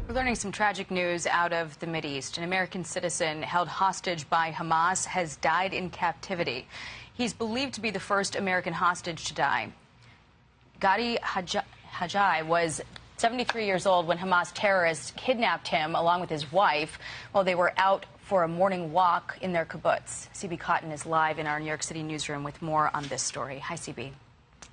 We're learning some tragic news out of the Mideast. An American citizen held hostage by Hamas has died in captivity. He's believed to be the first American hostage to die. Gadi Hajai was 73 years old when Hamas terrorists kidnapped him along with his wife while they were out for a morning walk in their kibbutz. CB Cotton is live in our New York City newsroom with more on this story. Hi, CB.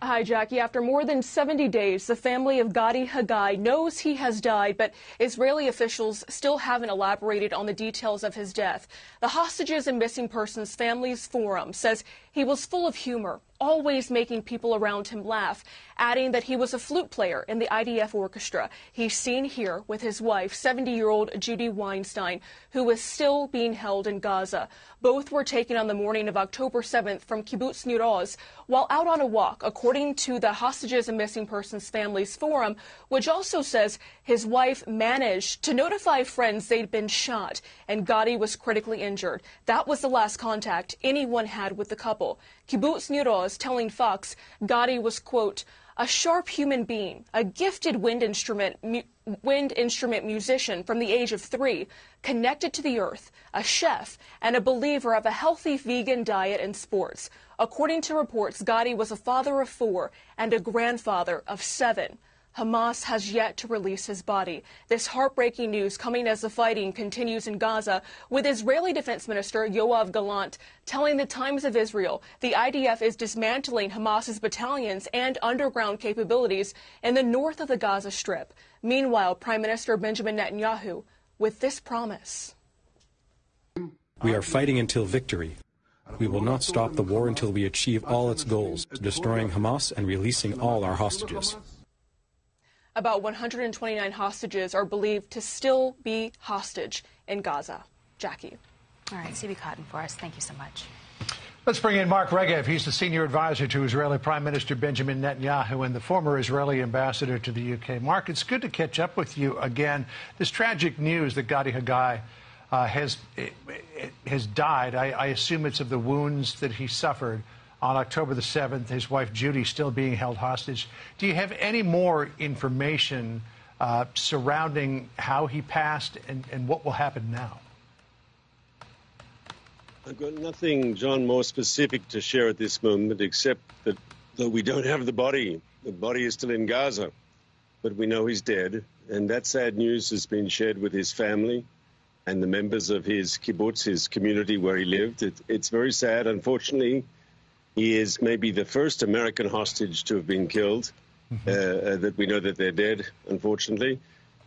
Hi, Jackie. After more than 70 days, the family of Gadi Haggai knows he has died, but Israeli officials still haven't elaborated on the details of his death. The Hostages and Missing Persons Families Forum says he was full of humor, always making people around him laugh, adding that he was a flute player in the IDF orchestra. He's seen here with his wife, 70-year-old Judy Weinstein, who is still being held in Gaza. Both were taken on the morning of October 7th from Kibbutz Nir Oz while out on a walk, according to the Hostages and Missing Persons Families Forum, which also says his wife managed to notify friends they'd been shot and Gadi was critically injured. That was the last contact anyone had with the couple. Kibbutz Nir Oz telling Fox Gadi was, quote, a sharp human being, a gifted wind instrument musician from the age of 3, connected to the earth, a chef, and a believer of a healthy vegan diet and sports. According to reports, Gadi was a father of 4 and a grandfather of 7. Hamas has yet to release his body. This heartbreaking news coming as the fighting continues in Gaza, with Israeli Defense Minister Yoav Gallant telling the Times of Israel the IDF is dismantling Hamas's battalions and underground capabilities in the north of the Gaza Strip. Meanwhile, Prime Minister Benjamin Netanyahu with this promise. We are fighting until victory. We will not stop the war until we achieve all its goals, destroying Hamas and releasing all our hostages. About 129 hostages are believed to still be hostage in Gaza. Jackie. All right, CB Cotton for us. Thank you so much. Let's bring in Mark Regev. He's the senior advisor to Israeli Prime Minister Benjamin Netanyahu and the former Israeli ambassador to the UK. Mark, it's good to catch up with you again. This tragic news that Gadi Haggai has died, I assume it's of the wounds that he suffered on October the 7th, his wife Judy still being held hostage. Do you have any more information surrounding how he passed and what will happen now? I've got nothing, John, more specific to share at this moment, except that though we don't have the body is still in Gaza, but we know he's dead. And that sad news has been shared with his family and the members of his kibbutz, his community where he lived. It's very sad. Unfortunately, he is maybe the first American hostage to have been killed, that we know that they're dead, unfortunately.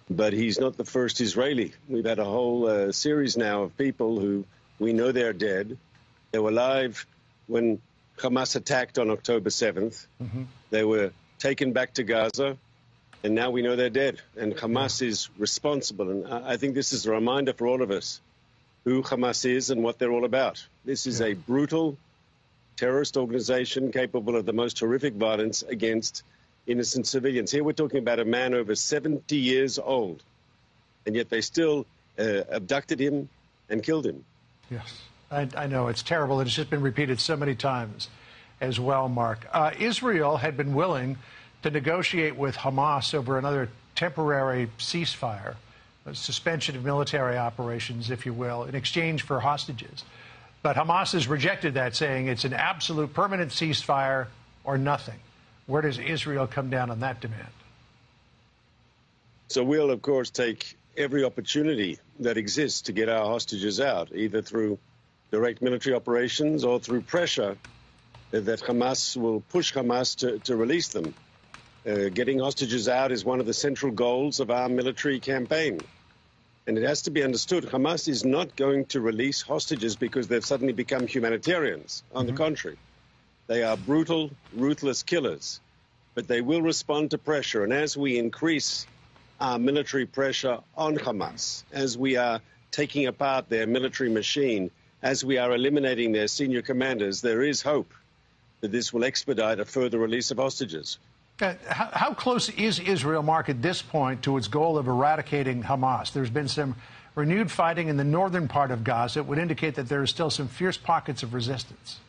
But he's not the first Israeli. We've had a whole series now of people who we know they're dead. They were alive when Hamas attacked on October 7th. They were taken back to Gaza, and now we know they're dead. And Hamas is responsible. And I think this is a reminder for all of us who Hamas is and what they're all about. This is a brutal terrorist organization capable of the most horrific violence against innocent civilians. Here we're talking about a man over 70 years old, and yet they still abducted him and killed him. Yes, I know. It's terrible. It's just been repeated so many times as well, Mark. Israel had been willing to negotiate with Hamas over another temporary ceasefire, a suspension of military operations, if you will, in exchange for hostages. But Hamas has rejected that, saying it's an absolute permanent ceasefire or nothing. Where does Israel come down on that demand? So we'll, of course, take every opportunity that exists to get our hostages out, either through direct military operations or through pressure that Hamas will push Hamas to release them. Getting hostages out is one of the central goals of our military campaign. And it has to be understood, Hamas is not going to release hostages because they've suddenly become humanitarians. On the contrary, they are brutal, ruthless killers. But they will respond to pressure. And as we increase our military pressure on Hamas, as we are taking apart their military machine, as we are eliminating their senior commanders, there is hope that this will expedite a further release of hostages. How close is Israel, Mark, at this point to its goal of eradicating Hamas? There's been some renewed fighting in the northern part of Gaza. It would indicate that there are still some fierce pockets of resistance.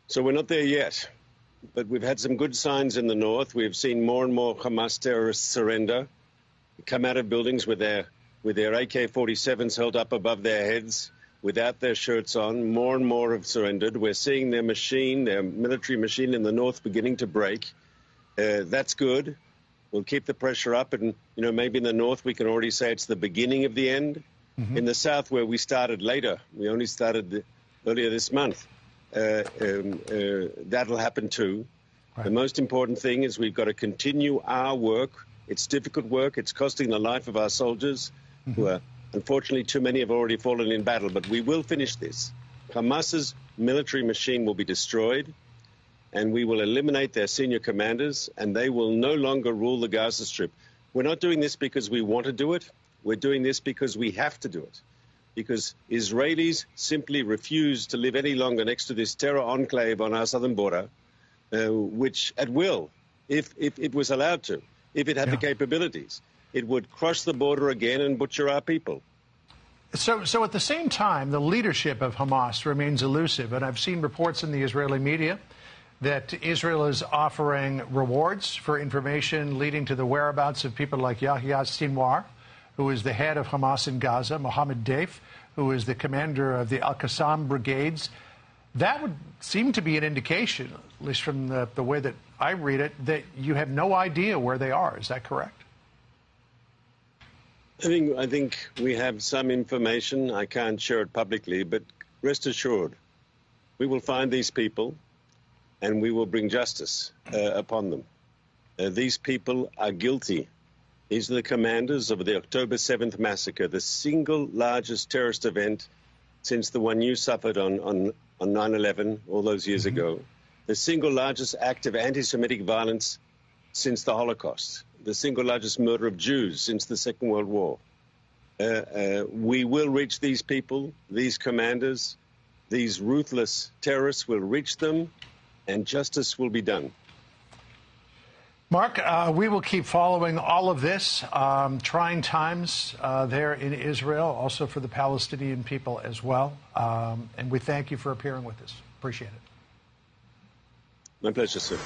So we're not there yet, but we've had some good signs in the north. We've seen more and more Hamas terrorists surrender. come out of buildings with their AK-47s held up above their heads, without their shirts on. More and more have surrendered. We're seeing their military machine in the north beginning to break. That's good. We'll keep the pressure up, and maybe in the north we can already say it's the beginning of the end. Mm-hmm. In the south, where we started later, we only started earlier this month. That'll happen too. Right. The most important thing is we've got to continue our work. It's difficult work. It's costing the life of our soldiers, mm-hmm. who are, unfortunately, too many have already fallen in battle. But we will finish this. Hamas's military machine will be destroyed, and we will eliminate their senior commanders, and they will no longer rule the Gaza Strip. We're not doing this because we want to do it. We're doing this because we have to do it. Because Israelis simply refuse to live any longer next to this terror enclave on our southern border, which at will, if it was allowed to, if it had the capabilities, it would cross the border again and butcher our people. So at the same time, the leadership of Hamas remains elusive. And I've seen reports in the Israeli media that Israel is offering rewards for information leading to the whereabouts of people like Yahya Sinwar, who is the head of Hamas in Gaza, Mohammed Deif, who is the commander of the Al-Qassam brigades. That would seem to be an indication, at least from the way that I read it, that you have no idea where they are. Is that correct? I think we have some information. I can't share it publicly, but rest assured, we will find these people and we will bring justice upon them. These people are guilty. These are the commanders of the October 7th massacre, the single largest terrorist event since the one you suffered on 9/11 all those years ago, the single largest act of anti-Semitic violence since the Holocaust, the single largest murder of Jews since the Second World War. We will reach these people, these commanders, these ruthless terrorists will reach them, and justice will be done. Mark, we will keep following all of this. Trying times there in Israel, also for the Palestinian people as well. And we thank you for appearing with us. Appreciate it. My pleasure, sir.